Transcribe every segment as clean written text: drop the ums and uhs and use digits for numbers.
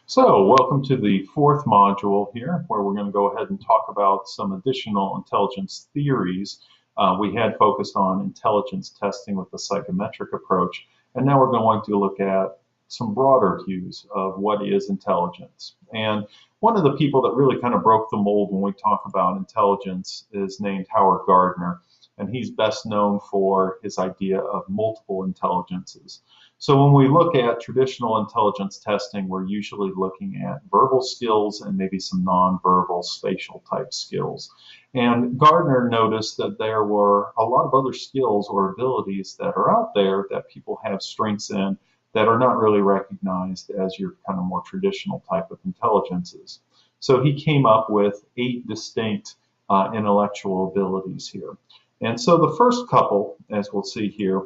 So, welcome to the fourth module here, where we're going to go ahead and talk about some additional intelligence theories. We had focused on intelligence testing with the psychometric approach, and now we're going to look at some broader views of what is intelligence. And one of the people that really kind of broke the mold when we talk about intelligence is named Howard Gardner, and he's best known for his idea of multiple intelligences. So when we look at traditional intelligence testing, we're usually looking at verbal skills and maybe some nonverbal spatial type skills. And Gardner noticed that there were a lot of other skills or abilities that are out there that people have strengths in that are not really recognized as your kind of more traditional type of intelligences. So he came up with 8 distinct intellectual abilities here. And so the first couple, as we'll see here,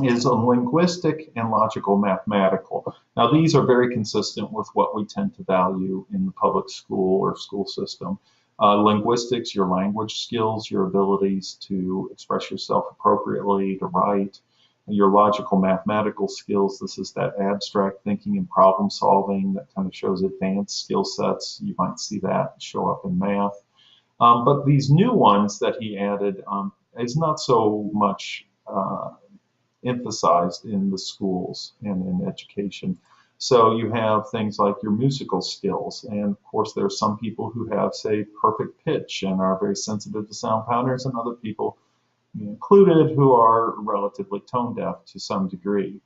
is a linguistic and logical mathematical. Now, these are very consistent with what we tend to value in the public school or school system. Linguistics, your language skills, your abilities to express yourself appropriately, to write. Your logical mathematical skills, this is that abstract thinking and problem solving that kind of shows advanced skill sets. You might see that show up in math. But these new ones that he added is not so much emphasized in the schools and in education. So you have things like your musical skills, and of course there are some people who have, say, perfect pitch and are very sensitive to sound patterns, and other people, me included, who are relatively tone deaf to some degree.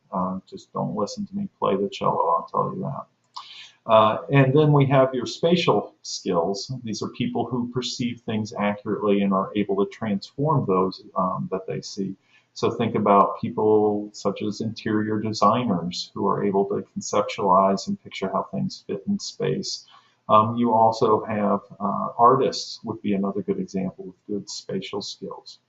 Just don't listen to me play the cello, I'll tell you that. And then we have your spatial skills. These are people who perceive things accurately and are able to transform those that they see. So think about people such as interior designers who are able to conceptualize and picture how things fit in space. You also have artists would be another good example with good spatial skills.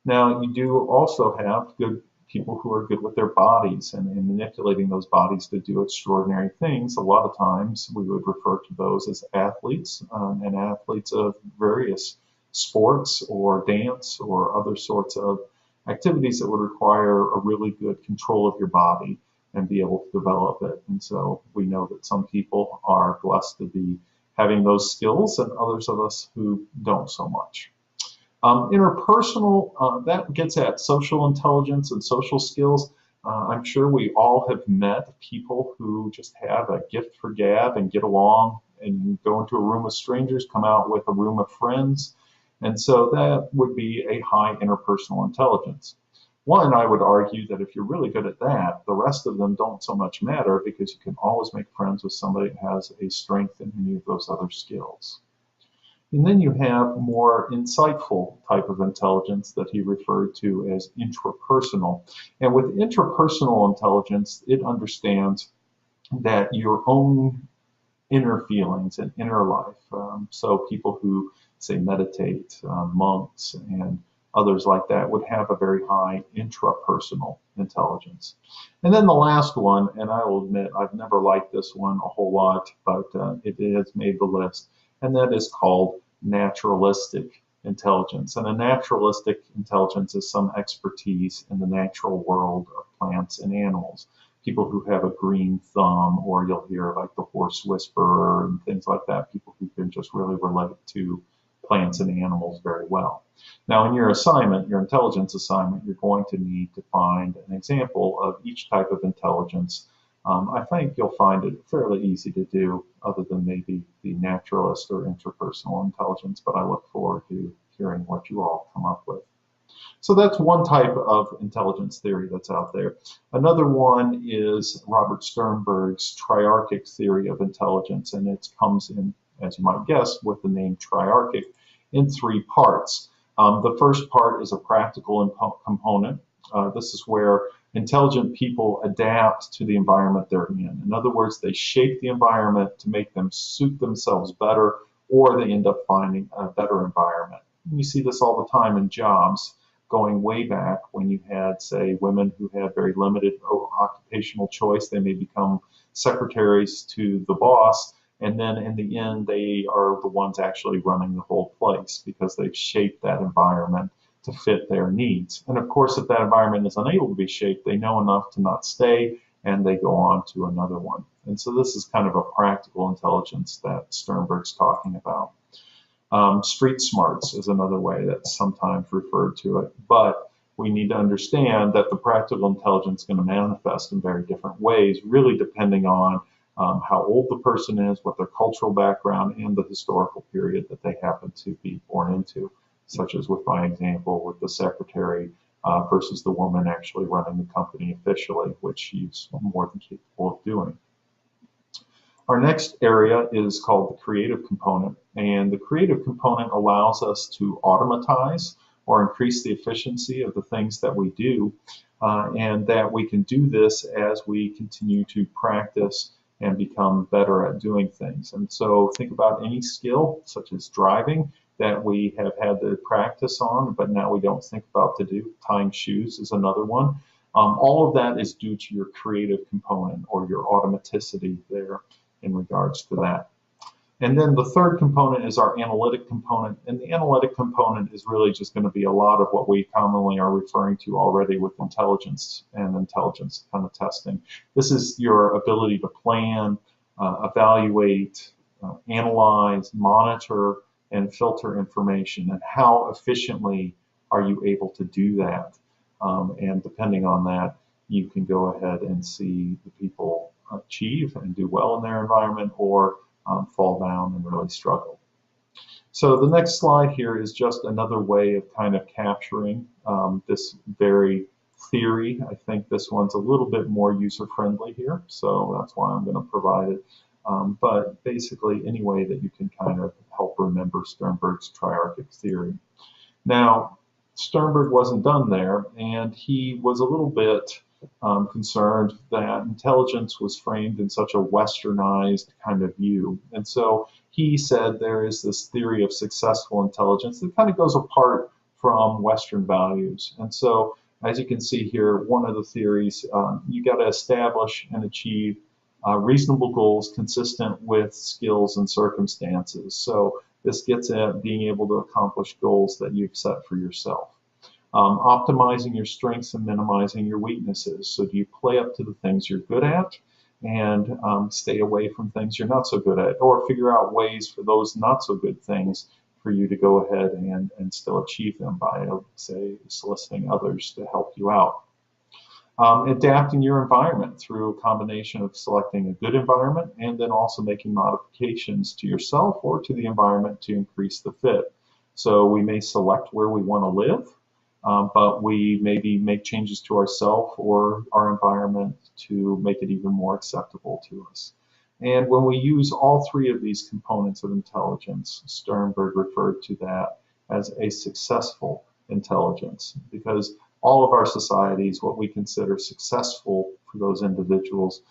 Now you do also have good people who are good with their bodies and manipulating those bodies to do extraordinary things. A lot of times we would refer to those as athletes and athletes of various sports or dance or other sorts of activities that would require a really good control of your body and be able to develop it. And so we know that some people are blessed to be having those skills and others of us who don't so much. Interpersonal, that gets at social intelligence and social skills. I'm sure we all have met people who just have a gift for gab and get along and go into a room of strangers, come out with a room of friends. And so that would be a high interpersonal intelligence. One, I would argue that if you're really good at that, the rest of them don't so much matter because you can always make friends with somebody that has a strength in any of those other skills. And then you have more insightful type of intelligence that he referred to as intrapersonal. And with intrapersonal intelligence, it understands that your own inner feelings and inner life. So people who say meditate, monks and others like that would have a very high intrapersonal intelligence. And then the last one, and I will admit I've never liked this one a whole lot, but it has made the list, and that is called naturalistic intelligence. And a naturalistic intelligence is some expertise in the natural world of plants and animals. People who have a green thumb, or you'll hear like the horse whisperer and things like that, people who can just really relate to plants and animals very well. Now, in your assignment, your intelligence assignment, you're going to need to find an example of each type of intelligence. I think you'll find it fairly easy to do, other than maybe the naturalist or interpersonal intelligence, but I look forward to hearing what you all come up with. So that's one type of intelligence theory that's out there. Another one is Robert Sternberg's triarchic theory of intelligence, and it comes in, as you might guess, with the name triarchic in 3 parts. The first part is a practical component. This is where intelligent people adapt to the environment they're in. In other words, they shape the environment to make them suit themselves better, or they end up finding a better environment. You see this all the time in jobs, going way back when you had, say, women who had very limited occupational choice. They may become secretaries to the boss, and then in the end, they are the ones actually running the whole place because they've shaped that environment to fit their needs. And of course, if that environment is unable to be shaped, they know enough to not stay and they go on to another one. And so this is kind of a practical intelligence that Sternberg's talking about. Street smarts is another way that's sometimes referred to it, but we need to understand that the practical intelligence is going to manifest in very different ways, really depending on how old the person is, what their cultural background, and the historical period that they happen to be born into, such as with my example with the secretary versus the woman actually running the company officially, which she's more than capable of doing. Our next area is called the creative component, and the creative component allows us to automatize or increase the efficiency of the things that we do, and that we can do this as we continue to practice and become better at doing things. And so think about any skill, such as driving, that we have had to practice on, but now we don't think about to do. Tying shoes is another one. All of that is due to your creative component or your automaticity there in regards to that. And then the third component is our analytic component. And the analytic component is really just going to be a lot of what we commonly are referring to already with intelligence and intelligence kind of testing. This is your ability to plan, evaluate, analyze, monitor, and filter information. And how efficiently are you able to do that? And depending on that, you can go ahead and see the people achieve and do well in their environment, or fall down and really struggle. So the next slide here is just another way of kind of capturing this very theory. I think this one's a little bit more user-friendly here, so that's why I'm going to provide it. But basically, any way that you can kind of help remember Sternberg's triarchic theory. Now, Sternberg wasn't done there, and he was a little bit concerned that intelligence was framed in such a westernized kind of view. And so he said there is this theory of successful intelligence that kind of goes apart from Western values. And so, as you can see here, one of the theories, you got to establish and achieve reasonable goals consistent with skills and circumstances. So this gets at being able to accomplish goals that you've set for yourself. Optimizing your strengths and minimizing your weaknesses. So do you play up to the things you're good at and stay away from things you're not so good at, or figure out ways for those not so good things for you to go ahead and still achieve them by, say, soliciting others to help you out. Adapting your environment through a combination of selecting a good environment and then also making modifications to yourself or to the environment to increase the fit. So we may select where we want to live, but we maybe make changes to ourselves or our environment to make it even more acceptable to us. And when we use all three of these components of intelligence, Sternberg referred to that as a successful intelligence, because all of our societies, what we consider successful for those individuals,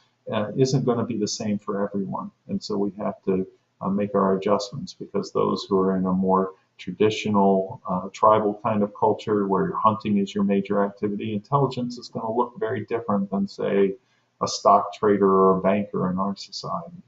isn't going to be the same for everyone. And so we have to make our adjustments, because those who are in a more traditional tribal kind of culture where hunting is your major activity, intelligence is going to look very different than, say, a stock trader or a banker in our society.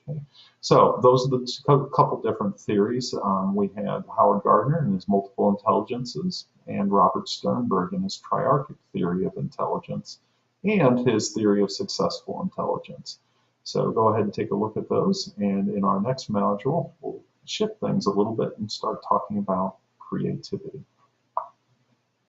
Okay. So those are the couple different theories. We had Howard Gardner and his multiple intelligences, and Robert Sternberg and his triarchic theory of intelligence, and his theory of successful intelligence. So go ahead and take a look at those, and in our next module, we'll shift things a little bit and start talking about creativity.